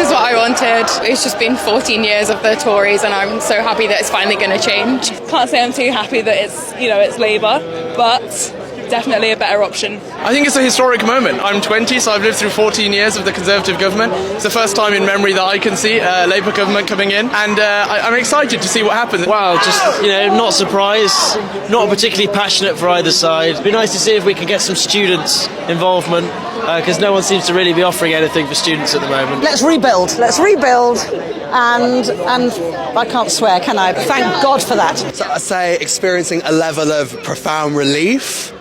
is what I wanted. It's just been 14 years of the Tories and I'm so happy that it's finally going to change. Can't say I'm too happy that it's Labour, but definitely a better option. I think it's a historic moment. I'm 20, so I've lived through 14 years of the Conservative government. It's the first time in memory that I can see a Labour government coming in, and I'm excited to see what happens. Wow, just, not surprised, not particularly passionate for either side. It'd be nice to see if we can get some students' involvement, because no one seems to really be offering anything for students at the moment. Let's rebuild, and I can't swear, can I? Thank God for that. So I say experiencing a level of profound relief,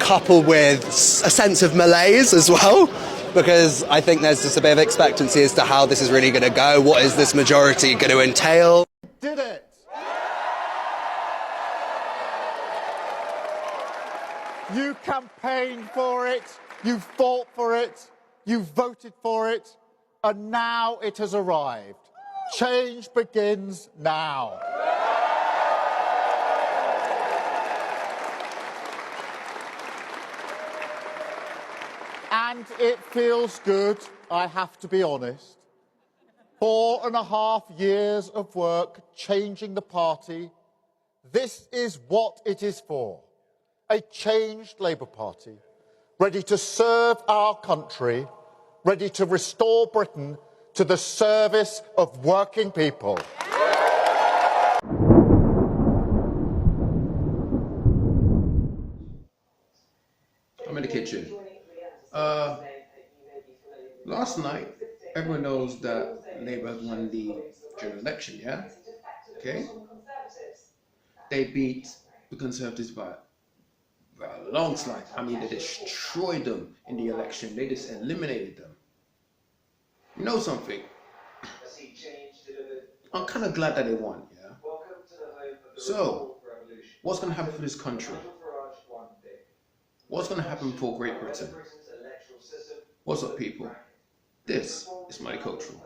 coupled with a sense of malaise as well, because I think there's just a bit of expectancy as to how this is really going to go. What is this majority going to entail? Did it! You campaigned for it, you fought for it, you voted for it, and now it has arrived. Change begins now. And it feels good, I have to be honest. 4.5 years of work changing the party. This is what it is for. A changed Labour Party, ready to serve our country, ready to restore Britain to the service of working people. I'm in the kitchen. Last night, everyone knows that Labour has won the general election, yeah? Okay? They beat the Conservatives by a long slide. I mean, they destroyed them in the election. They just eliminated them. You know something? I'm kind of glad that they won, yeah? So, what's going to happen for this country? What's going to happen for Great Britain? What's up, people? This is Multicultural.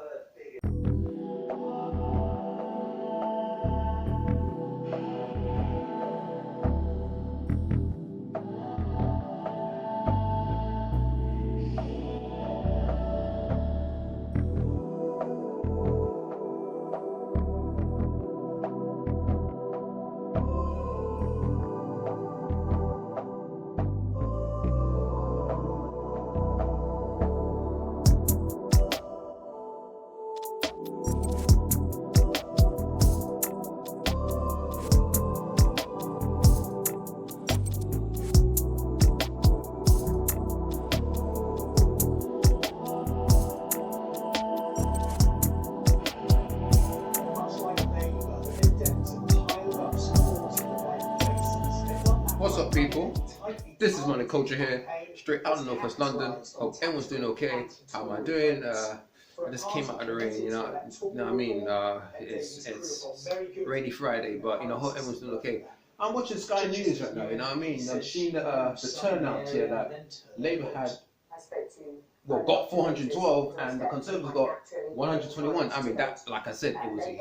What's up, people? This is Multicultural here, straight out of North West London. Hope everyone's doing okay. How am I doing? I just came out of the rain, you know what I mean? It's rainy Friday, but hope everyone's doing okay. I'm watching Sky News right now, you know what I mean? I'm seeing the turnout here that Labour had, got 412 and the Conservatives got 121. I mean, that, like I said, it was a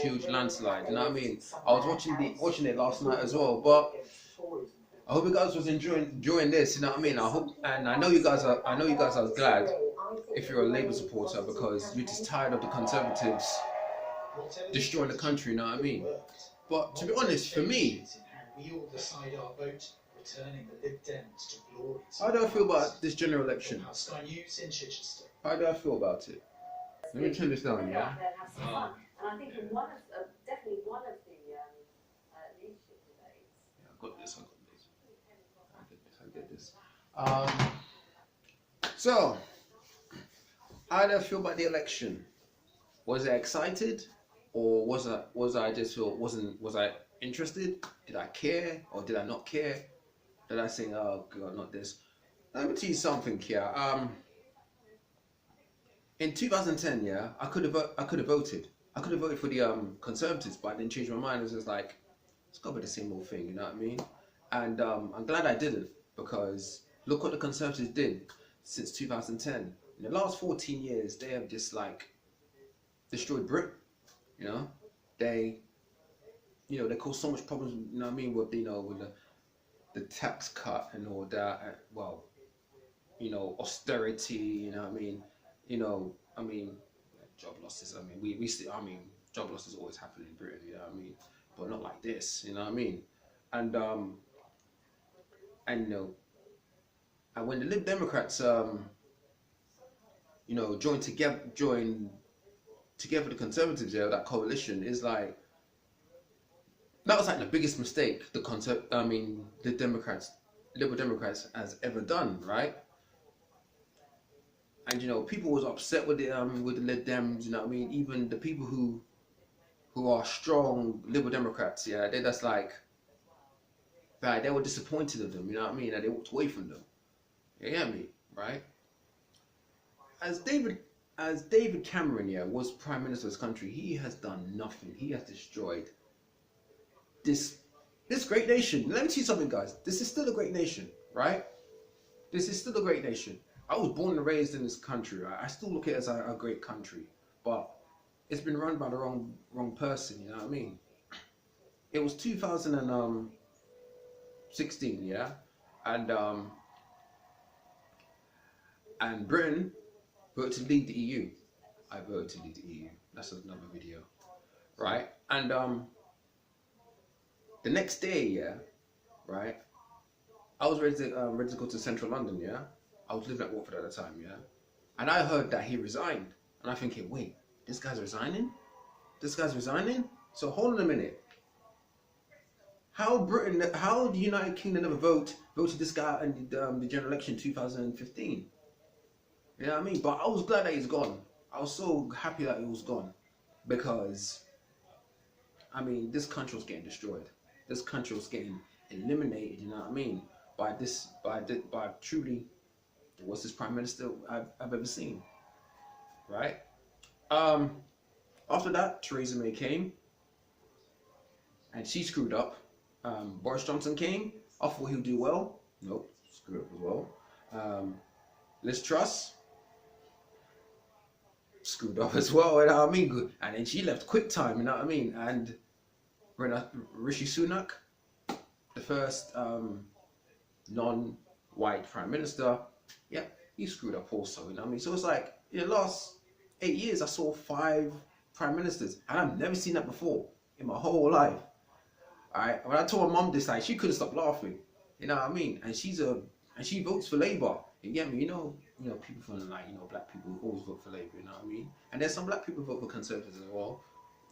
huge landslide, you know what I mean? I was watching it last night as well, but I hope you guys was enjoying this, you know what I mean? I know you guys are glad if you're a Labour supporter, because you're just tired of the Conservatives destroying the country, you know what I mean? But to be honest, for me, how do I feel about this general election? How do I feel about it? Let me turn this down, yeah? And I think in definitely one of the leadership debates. Yeah, I got this. So, how do I feel about the election? Was I excited, or was I interested? Did I care, or did I not care? Did I say, oh God, not this? Let me tell you something here. In 2010, yeah, I could have voted. I could have voted for the Conservatives, but I didn't change my mind. It was just like, it's got to be the same old thing, you know what I mean? And I'm glad I didn't, because look what the Conservatives did since 2010. In the last 14 years, they have just like destroyed Britain. You know, they caused so much problems. You know what I mean, with with the tax cut and all that. Austerity. You know what I mean. job losses. I mean, we see. I mean, job losses always happen in Britain. You know what I mean? But not like this. You know what I mean? And you know, and when the Lib Democrats you know, join together the Conservatives, yeah, that coalition is like, that was like the biggest mistake the Liberal Democrats has ever done, right? And you know, people was upset with the Lib Dems, you know what I mean? Even the people who are strong Liberal Democrats, yeah, they just like, right, they were disappointed of them, you know what I mean? And they walked away from them. You get me, right? As David Cameron, yeah, was Prime Minister of this country, he has done nothing. He has destroyed this great nation. Let me tell you something, guys. This is still a great nation, right? This is still a great nation. I was born and raised in this country, right? I still look at it as a great country, but it's been run by the wrong person. You know what I mean? It was 2016, yeah, and Britain voted to leave the EU. I voted to leave the EU. That's another video, right? And the next day, yeah, right, I was ready to go to central London, yeah. I was living at Watford at the time, yeah, and I heard that he resigned, and I'm thinking, wait, this guy's resigning? This guy's resigning? So hold on a minute. How the United Kingdom never voted this guy in the general election 2015? You know what I mean? But I was glad that he's gone. I was so happy that he was gone, because I mean, this country was getting destroyed. This country was getting eliminated. You know what I mean? By truly the worst Prime Minister I've ever seen. Right? After that, Theresa May came, and she screwed up. Boris Johnson came. I thought he would do well. Nope, screwed up as well. Liz Truss screwed up as well, you know what I mean? Good. And then she left quick time, you know what I mean? And Rishi Sunak, the first non-white Prime Minister, yeah, he screwed up also, you know what I mean? So it's like, in the last 8 years, I saw 5 Prime Ministers, and I've never seen that before in my whole life. Alright, when I told my mum this, like, she couldn't stop laughing, you know what I mean? And she votes for Labour. You get me? You know, people from, like, black people who always vote for Labour, you know what I mean? And there's some black people who vote for Conservatives as well.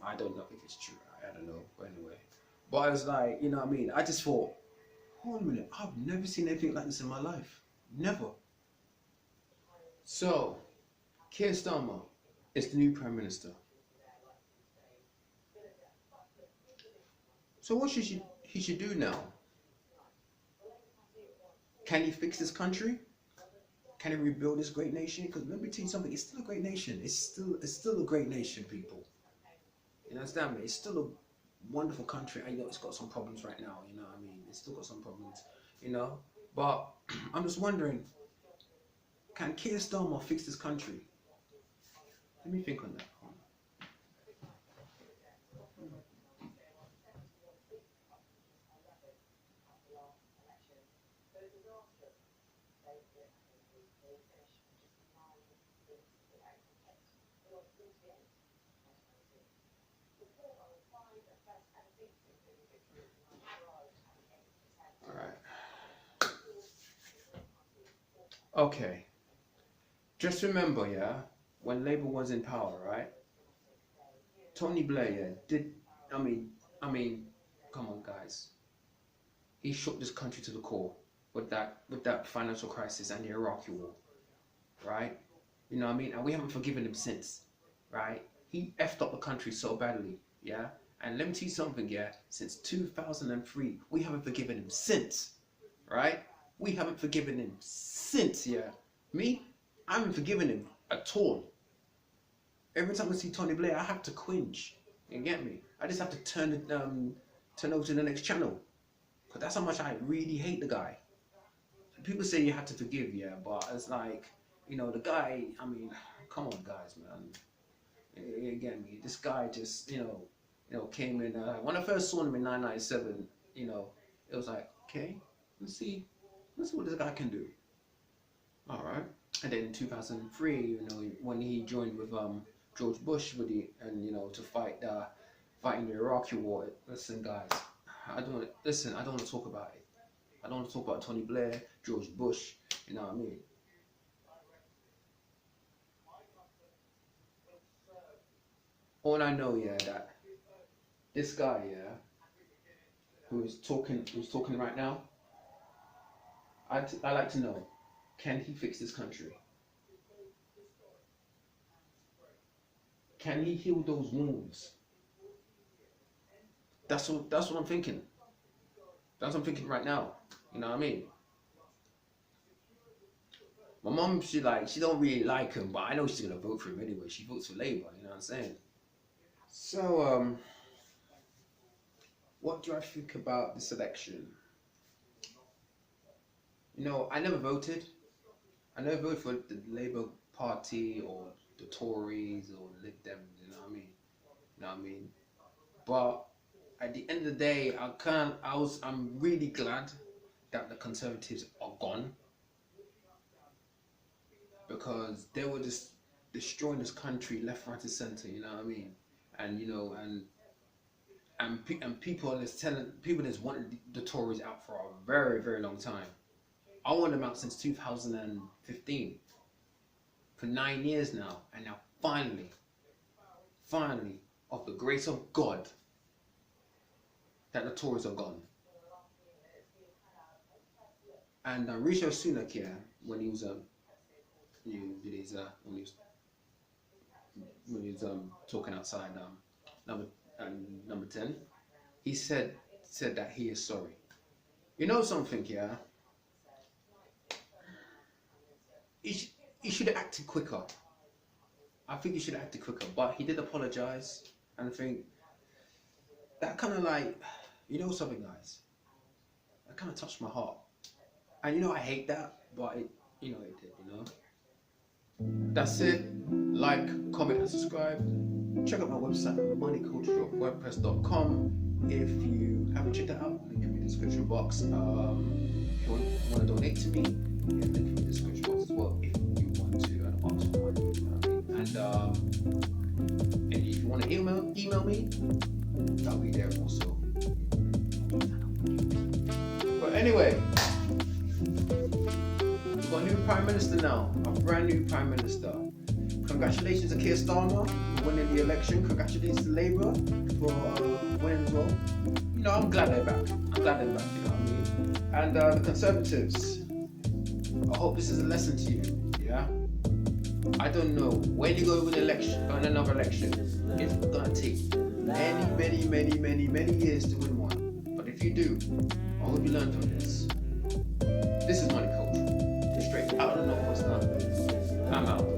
I don't know if it's true, I don't know, but anyway. But I was like, you know what I mean? I just thought, hold on a minute, I've never seen anything like this in my life. Never. So, Keir Starmer is the new Prime Minister. So what he should do now? Can he fix this country? Can he rebuild this great nation? Because let me tell you something, it's still a great nation. It's still a great nation, people. You understand me? It's still a wonderful country. I know it's got some problems right now, you know what I mean? It's still got some problems, you know? But I'm just wondering, can Keir Starmer fix this country? Let me think on that. Okay, just remember, yeah, when Labour was in power, right? Tony Blair, yeah, I mean, come on, guys. He shook this country to the core with that financial crisis and the Iraqi war, right? You know what I mean? And we haven't forgiven him since, right? He effed up the country so badly, yeah? And let me tell you something, yeah? Since 2003, we haven't forgiven him since, right? We haven't forgiven him since, yeah. Me, I haven't forgiven him at all. Every time I see Tony Blair, I have to cringe. You get me? I just have to turn over to the next channel. Because that's how much I really hate the guy. People say you have to forgive, yeah, but it's like, you know, the guy, I mean, come on, guys, man. You get me? This guy just, you know, came in. When I first saw him in 1997, you know, it was like, okay, let's see what this guy can do. All right. And then in 2003, you know, when he joined with George Bush with the, and to fight fighting the Iraqi war. Listen, guys, I don't want to talk about it. I don't want to talk about Tony Blair, George Bush. You know what I mean? All I know, that this guy, who's talking right now, I like to know, can he fix this country? Can he heal those wounds? That's what I'm thinking. That's what I'm thinking right now. You know what I mean? My mom, she don't really like him, but I know she's gonna vote for him anyway. She votes for Labour. You know what I'm saying? So, what do I think about this election? I never voted. I never voted for the Labour Party or the Tories or Lib Dems. You know what I mean? But at the end of the day, I'm really glad that the Conservatives are gone, because they were just destroying this country left, right, and centre. You know what I mean? And and people that's wanted the Tories out for a very, very long time. I wanted them out since 2015, for 9 years now, and now finally, of the grace of God, that the Tories are gone. And Rishi Sunak, when he was talking outside number 10, he said that he is sorry. You know something, he should have acted quicker. I think he should have acted quicker, but he did apologize, and I think that kind of something, guys, that kind of touched my heart. And I hate that, but it did. That's it. Like, comment, and subscribe. Check out my website, moneyculture.wordpress.com. If you haven't checked that out, link in the description box. If you want to donate to me, link in the description box as well. If you want to ask for money, and if you want to email me, that'll be there also. But anyway, we've got a new Prime Minister now, a brand new Prime Minister. Congratulations to Keir Starmer for winning the election. Congratulations to Labour for winning as well. I'm glad they're back. You know what I mean? And the Conservatives, I hope this is a lesson to you. I don't know when you go win another election. It's gonna take many years to win one. But if you do, I hope you learn from this. This is Money Culture. Straight out of the North West London. I'm out.